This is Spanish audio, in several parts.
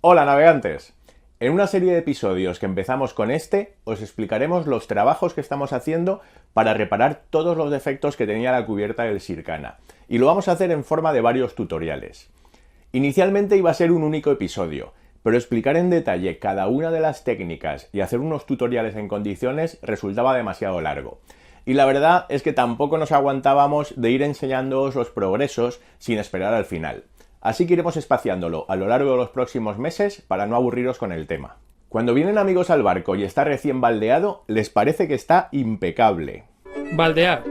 Hola navegantes. En una serie de episodios que empezamos con os explicaremos los trabajos que estamos haciendo para reparar todos los defectos que tenía la cubierta del Sircana. Y lo vamos a hacer en forma de varios tutoriales. Inicialmente iba a ser un único episodio, pero explicar en detalle cada una de las técnicas y hacer unos tutoriales en condiciones resultaba demasiado largo. Y la verdad es que tampoco nos aguantábamos de ir enseñándoos los progresos sin esperar al final. Así que iremos espaciándolo a lo largo de los próximos meses para no aburriros con el tema. Cuando vienen amigos al barco y está recién baldeado, les parece que está impecable. Baldear.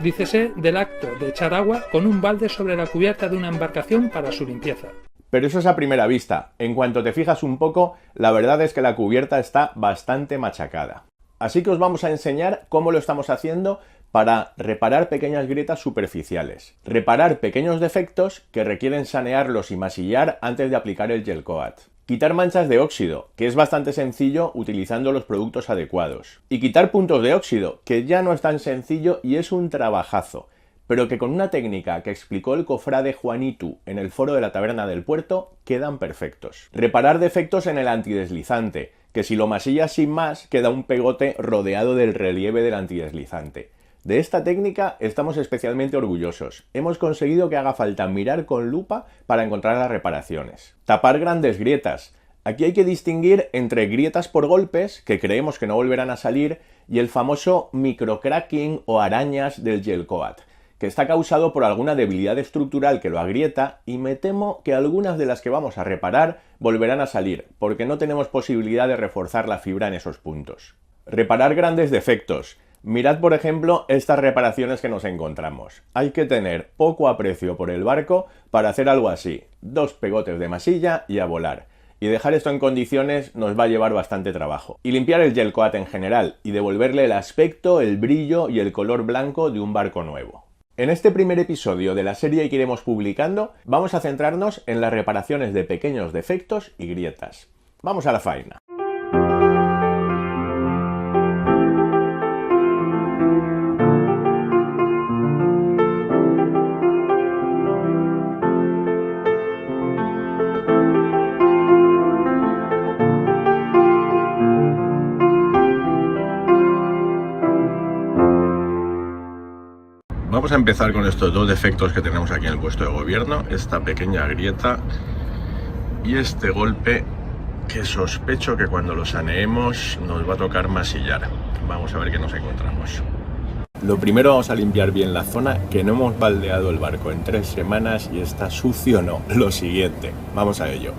Dícese del acto de echar agua con un balde sobre la cubierta de una embarcación para su limpieza. Pero eso es a primera vista. En cuanto te fijas un poco, la verdad es que la cubierta está bastante machacada. Así que os vamos a enseñar cómo lo estamos haciendo para reparar pequeñas grietas superficiales. Reparar pequeños defectos que requieren sanearlos y masillar antes de aplicar el gel coat. Quitar manchas de óxido, que es bastante sencillo utilizando los productos adecuados. Y quitar puntos de óxido, que ya no es tan sencillo y es un trabajazo, pero que con una técnica que explicó el cofrade Juanitu en el foro de la Taberna del Puerto, quedan perfectos. Reparar defectos en el antideslizante, que si lo masillas sin más, queda un pegote rodeado del relieve del antideslizante. De esta técnica estamos especialmente orgullosos. Hemos conseguido que haga falta mirar con lupa para encontrar las reparaciones. Tapar grandes grietas. Aquí hay que distinguir entre grietas por golpes, que creemos que no volverán a salir, y el famoso microcracking o arañas del gel coat, que está causado por alguna debilidad estructural que lo agrieta, y me temo que algunas de las que vamos a reparar volverán a salir, porque no tenemos posibilidad de reforzar la fibra en esos puntos. Reparar grandes defectos. Mirad, por ejemplo, estas reparaciones que nos encontramos. Hay que tener poco aprecio por el barco para hacer algo así. 2 pegotes de masilla y a volar. Y dejar esto en condiciones nos va a llevar bastante trabajo. Y limpiar el gel coat en general y devolverle el aspecto, el brillo y el color blanco de un barco nuevo. En este primer episodio de la serie que iremos publicando, vamos a centrarnos en las reparaciones de pequeños defectos y grietas. ¡Vamos a la faena! Vamos a empezar con estos 2 defectos que tenemos aquí en el puesto de gobierno, esta pequeña grieta y este golpe que sospecho que cuando lo saneemos nos va a tocar masillar. Vamos a ver qué nos encontramos. Lo primero, vamos a limpiar bien la zona, que no hemos baldeado el barco en 3 semanas y está sucio. No, lo siguiente, vamos a ello.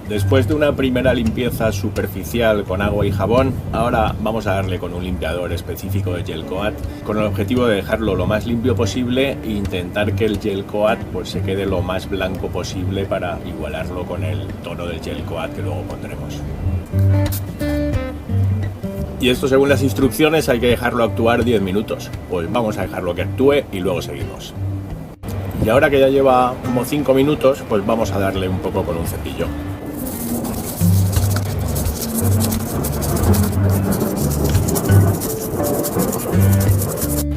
Después de una primera limpieza superficial con agua y jabón, ahora vamos a darle con un limpiador específico de gel coat, con el objetivo de dejarlo lo más limpio posible e intentar que el gel coat pues se quede lo más blanco posible para igualarlo con el tono del gel coat que luego pondremos. Y esto, según las instrucciones, hay que dejarlo actuar 10 minutos. Pues vamos a dejarlo que actúe y luego seguimos. Y ahora que ya lleva como 5 minutos, pues vamos a darle un poco con un cepillo.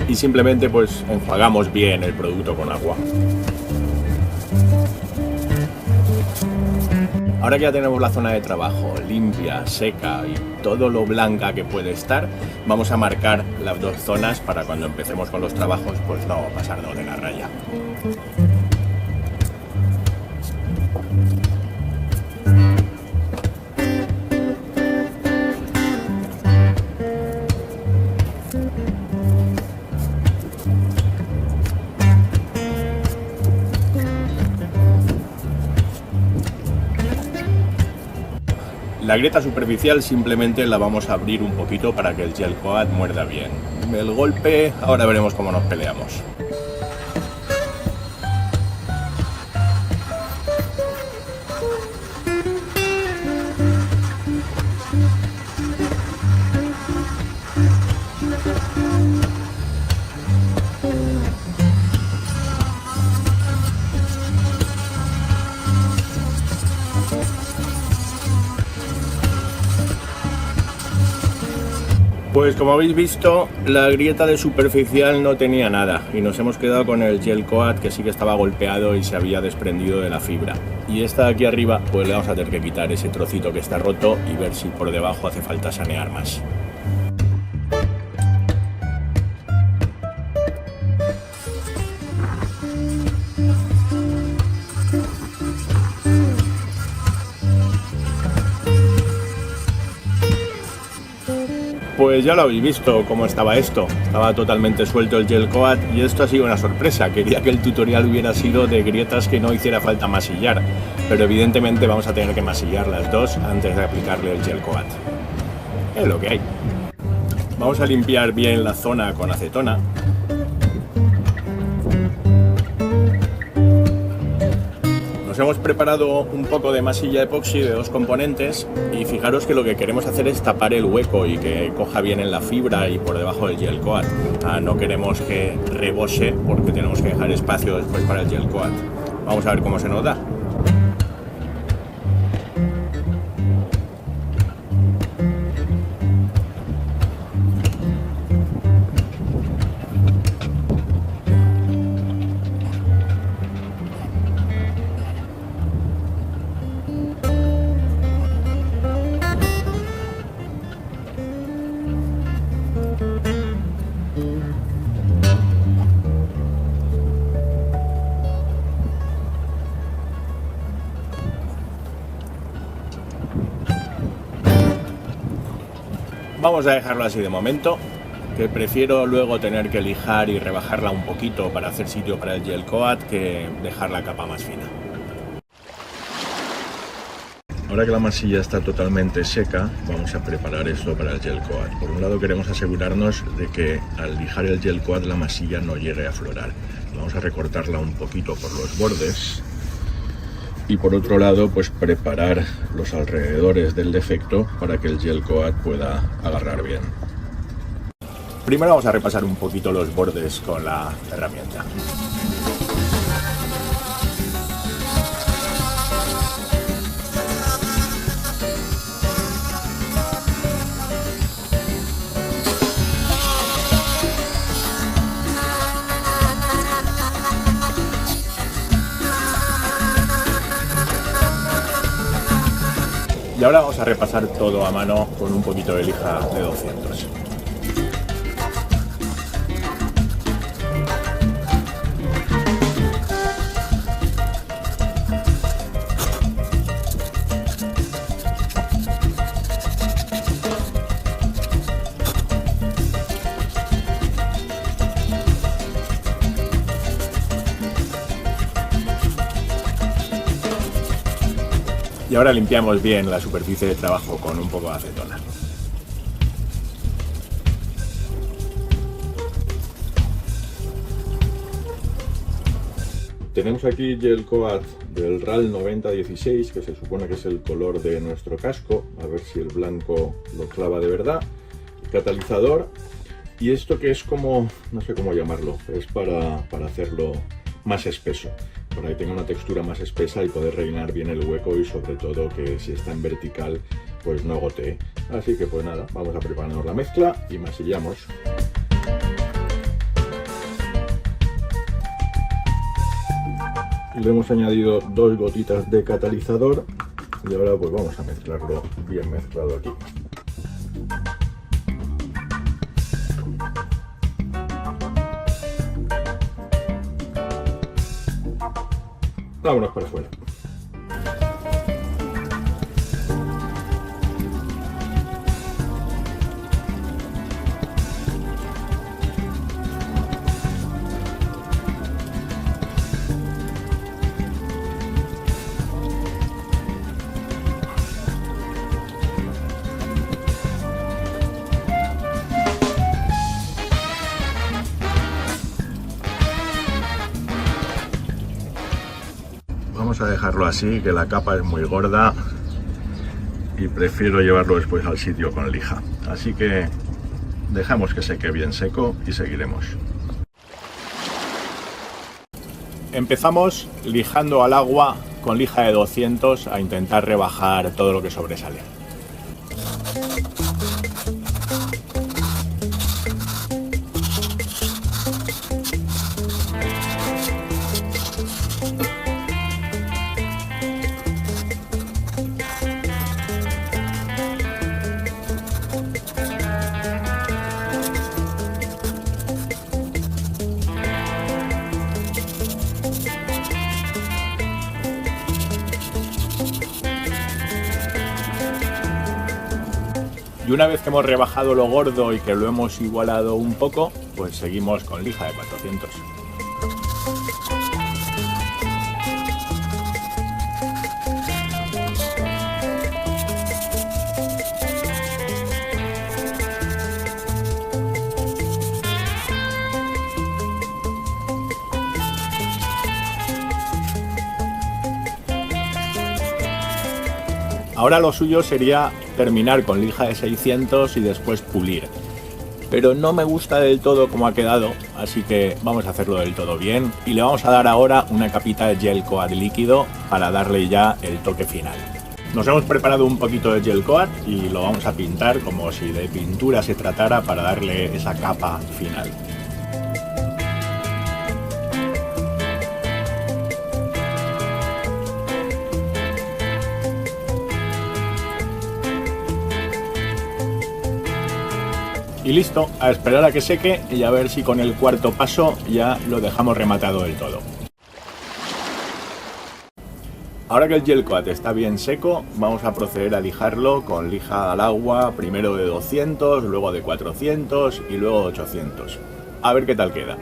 Y simplemente pues enjuagamos bien el producto con agua. Ahora que ya tenemos la zona de trabajo limpia, seca y todo lo blanca que puede estar, vamos a marcar las 2 zonas para cuando empecemos con los trabajos pues no pasarnos de la raya. La grieta superficial simplemente la vamos a abrir un poquito para que el gel coat muerda bien. El golpe, ahora veremos cómo nos peleamos. Pues como habéis visto, la grieta de superficial no tenía nada y nos hemos quedado con el gel coat, que sí que estaba golpeado y se había desprendido de la fibra. Y esta de aquí arriba, pues le vamos a tener que quitar ese trocito que está roto y ver si por debajo hace falta sanear más. Pues ya lo habéis visto cómo estaba esto, estaba totalmente suelto el gel coat y esto ha sido una sorpresa. Quería que el tutorial hubiera sido de grietas que no hiciera falta masillar, pero evidentemente vamos a tener que masillar las dos antes de aplicarle el gel coat. Es lo que hay. Vamos a limpiar bien la zona con acetona. Nos hemos preparado un poco de masilla epoxi de 2 componentes y fijaros que lo que queremos hacer es tapar el hueco y que coja bien en la fibra y por debajo del gel coat. No queremos que rebose porque tenemos que dejar espacio después para el gel coat. Vamos a ver cómo se nos da. Vamos a dejarlo así de momento, que prefiero luego tener que lijar y rebajarla un poquito para hacer sitio para el gel coat que dejar la capa más fina. Ahora que la masilla está totalmente seca, vamos a preparar esto para el gel coat. Por un lado queremos asegurarnos de que al lijar el gel coat la masilla no llegue a aflorar. Vamos a recortarla un poquito por los bordes. Y por otro lado, pues preparar los alrededores del defecto para que el gel coat pueda agarrar bien. Primero vamos a repasar un poquito los bordes con la herramienta. Y ahora vamos a repasar todo a mano con un poquito de lija de 200. Y ahora limpiamos bien la superficie de trabajo con un poco de acetona. Tenemos aquí gel coat del RAL 9016, que se supone que es el color de nuestro casco. A ver si el blanco lo clava de verdad. Catalizador. Y esto que es como, no sé cómo llamarlo, es para hacerlo más espeso, para que tenga una textura más espesa y poder rellenar bien el hueco y sobre todo que si está en vertical pues no gotee. Así que pues nada, vamos a prepararnos la mezcla y masillamos. Le hemos añadido 2 gotitas de catalizador y ahora pues vamos a mezclarlo bien mezclado aquí. Vámonos para afuera. Vamos a dejarlo así, que la capa es muy gorda y prefiero llevarlo después al sitio con lija. Así que dejamos que seque bien seco y seguiremos. Empezamos lijando al agua con lija de 200 a intentar rebajar todo lo que sobresale. Y una vez que hemos rebajado lo gordo y que lo hemos igualado un poco, pues seguimos con lija de 400. Ahora lo suyo sería terminar con lija de 600 y después pulir. Pero no me gusta del todo como ha quedado, así que vamos a hacerlo del todo bien. Y le vamos a dar ahora una capita de gel coat líquido para darle ya el toque final. Nos hemos preparado un poquito de gel coat y lo vamos a pintar como si de pintura se tratara para darle esa capa final. Y listo, a esperar a que seque y a ver si con el cuarto paso ya lo dejamos rematado del todo. Ahora que el gel coat está bien seco, vamos a proceder a lijarlo con lija al agua, primero de 200, luego de 400 y luego de 800. A ver qué tal queda.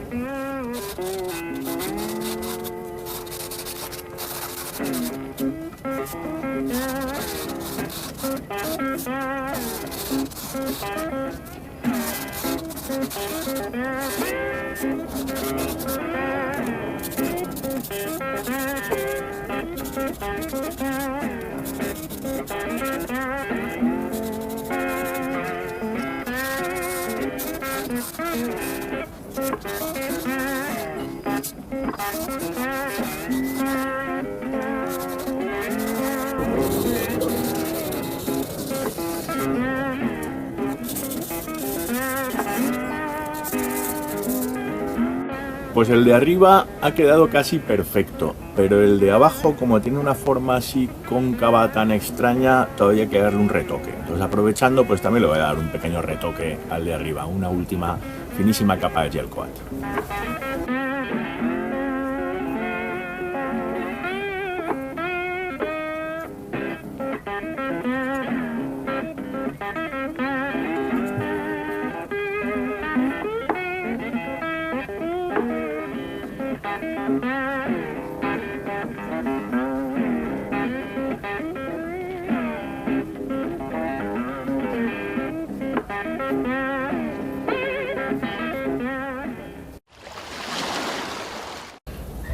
Pues el de arriba ha quedado casi perfecto, pero el de abajo, como tiene una forma así cóncava tan extraña, todavía hay que darle un retoque. Entonces, aprovechando, pues también le voy a dar un pequeño retoque al de arriba, una última finísima capa de gel coat.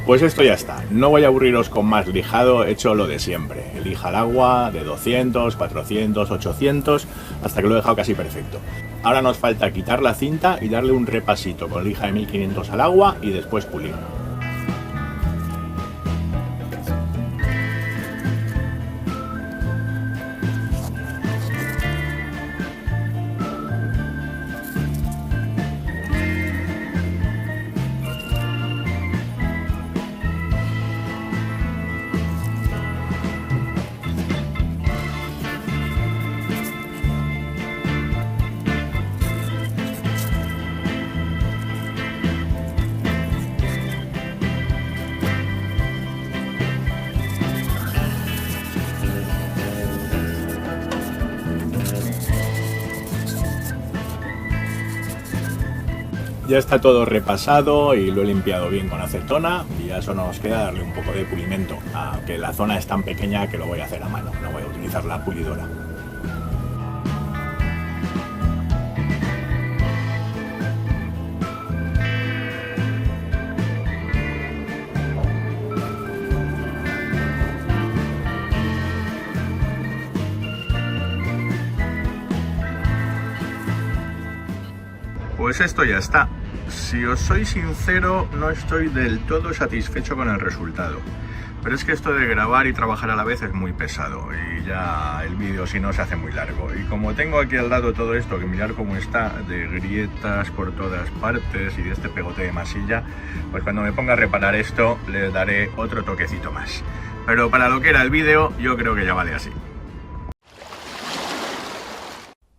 Pues esto ya está, no voy a aburriros con más lijado, he hecho lo de siempre, lija al agua de 200, 400, 800, hasta que lo he dejado casi perfecto. Ahora nos falta quitar la cinta y darle un repasito con lija de 1500 al agua y después pulir. Ya está todo repasado y lo he limpiado bien con acetona y ya solo nos queda darle un poco de pulimento, aunque la zona es tan pequeña que lo voy a hacer a mano, no voy a utilizar la pulidora. Pues esto ya está. Si os soy sincero, no estoy del todo satisfecho con el resultado. Pero es que esto de grabar y trabajar a la vez es muy pesado y ya el vídeo si no se hace muy largo. Y como tengo aquí al lado todo esto, que mirar cómo está, de grietas por todas partes y de este pegote de masilla, pues cuando me ponga a reparar esto le daré otro toquecito más. Pero para lo que era el vídeo, yo creo que ya vale así.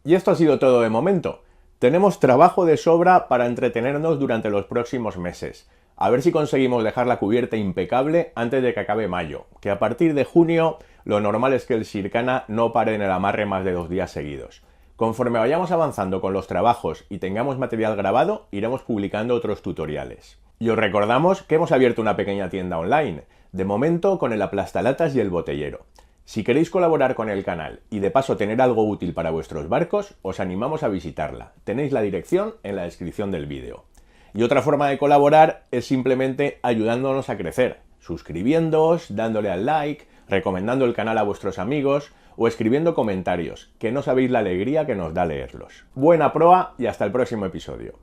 Y esto ha sido todo de momento. Tenemos trabajo de sobra para entretenernos durante los próximos meses. A ver si conseguimos dejar la cubierta impecable antes de que acabe mayo, que a partir de junio lo normal es que el Sircana no pare en el amarre más de 2 días seguidos. Conforme vayamos avanzando con los trabajos y tengamos material grabado, iremos publicando otros tutoriales. Y os recordamos que hemos abierto una pequeña tienda online, de momento con el aplastalatas y el botellero. Si queréis colaborar con el canal y de paso tener algo útil para vuestros barcos, os animamos a visitarla. Tenéis la dirección en la descripción del vídeo. Y otra forma de colaborar es simplemente ayudándonos a crecer, suscribiéndoos, dándole al like, recomendando el canal a vuestros amigos o escribiendo comentarios, que no sabéis la alegría que nos da leerlos. Buena proa y hasta el próximo episodio.